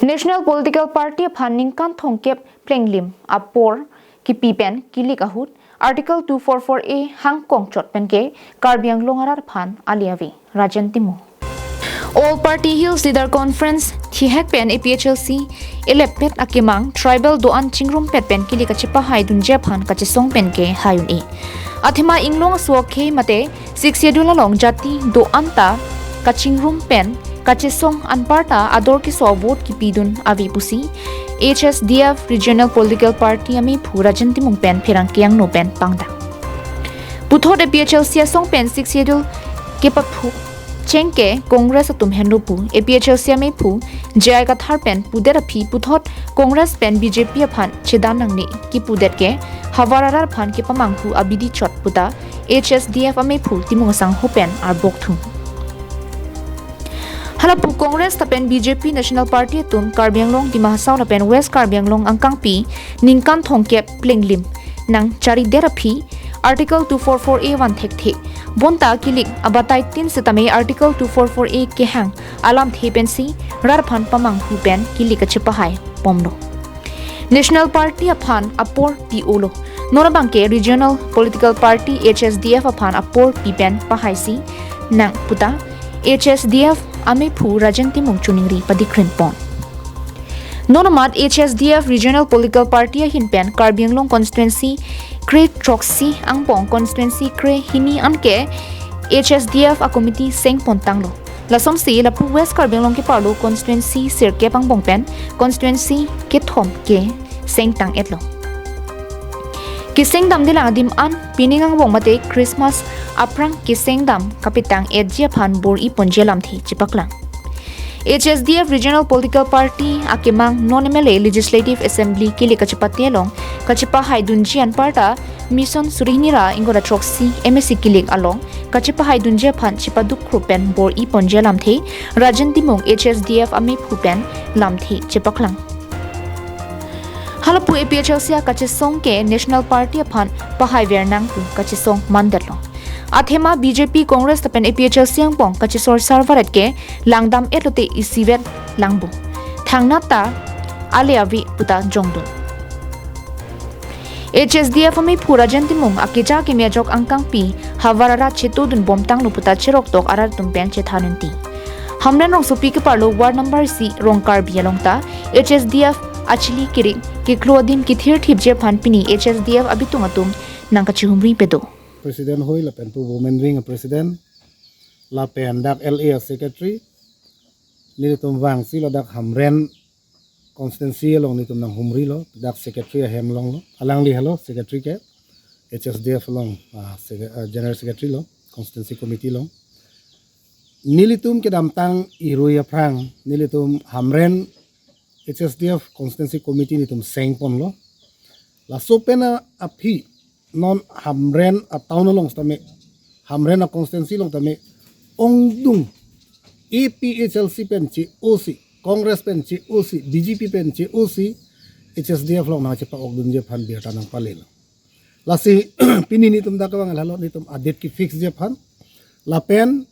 National Political Party phaning kan thongkep plenglim apor ki pipen kilik ahut Article 244A Hangkong chot penke Karbiang longarar phan aliavi Rajen Timung All Party Hills Leader Conference thihek pen APHLC elepet akimang tribal doan chingrum pet pen kilik achipa haidun japhan kachisong penke hayun e athima inglong suokhe mate 6 schedule long jati do anta kachingrum pen kachisong anparta ador ki so vote ki pidun avi pusi HSDF Regional Political Party ami Rajen Timung pen phirang kyang no pen pangda puthot APHLC song pen 6 schedule ke paphu chengke Congress atum henrupu APHLC ami phu jai ka thar pen pudera phi puthot Congress pen BJP phan chedam nangni ki pudet ke hawararar phan ke pamanghu abidi chot puta HSDF ami phu timung sang ho pen ar bokthum Halapu Congress tapen BJP National Party tum Karbiang Long di Mahasau tapen West Karbiang Long angkang pi ningkan thongkep plenglim nang chari derapi Article 244A1 thek bonta kilik abatai tin setame Article 244A ke hang alam thepensi rarphan pamang hupen kilik achipahai pomno National Party aphan apor POlo norabangke Regional Political Party HSDF aphan apor pipen pahaisi nang puta HSDF ame phu Rajen Timung chuningri padikhren pon Nonamat HSDF Regional Political Party hinpen Karbiang Long constituency kre troxy angpong constituency kre hini anke HSDF a committee seng pontanglo lasom si lapu West Karbiang Long ke parlo constituency sirke pangbong pen constituency ke thom ke seng tang etlo Kiseng dam dilang adim an piningang bong mate Christmas aprang kiseng dam kapitang edjia phan bor I ponjelam thi chipaklang HSDF Regional Political Party akimang non-MLA Legislative Assembly kili kachipatelong kachipa haidunjian parta mission surihnira ingora troxy MSC kilik along kachipa haidunjia phan chipaduk krupen bor I ponjelam thi Rajen Timung HSDF ami phupen lam thi chipaklang Halapu APHLC kachisong ke National Party aphan pahai vernang tu kachisong mandelong Athema BJP Congress tapen APHLC angpong kachisor sarvaret ke langdam etlote isivet langbu thangnata aliavi puta jongdun HSDF ami Rajen Timung akija ke mejok angkang pi hawarara chetodun bomtang luputa cherok tok arar tumpeng chethanunti Hamren Rongsopi ke parlo ward number C Rongkarbi alongta HSDF achili kerik ke klodim ki thirthip je phan pini HSDF abitung atum nang kachihumri pedo President hoi la pen pu women wing a president la pen dak LA secretary ni tum wang si lo dak Hamren constituency long ni tum nang humri lo dak secretary hem long lo alang li hello secretary ke HSDF long general secretary lo constituency committee long nilitum ke damtang iruya prang nilitum Hamren HSDF constituency committee nitum sengpon lo la sopena api non Hamren a town long tame Hamren a constituency long tame ongdung APHLC pen chi OC Congress pen chi OC BJP pen chi OC HSDF long na chepa ogdun je phan biar tanang palel la si pini nitum da kawang halo nitum adet ki fix je phan la pen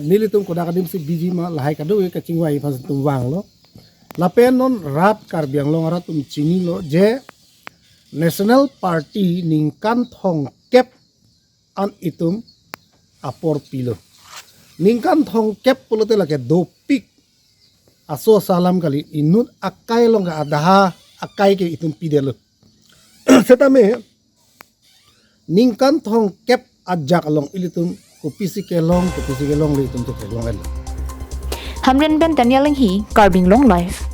nilitum koda kadim si BJ ma lahai kadu ka chingwai phan tum wang lo lapen non rat Karbiang Long aratum chini lo je National Party ningkan thong kep an itum apor pilo ningkan thong kep pulote lake dopik aso salam kali inut akai long adaha akai ke itum pidelo setame ningkan thong kep ajak long ilitum kopisi ke long litum te long el Hamren ben Daniel hi Karbiang Long life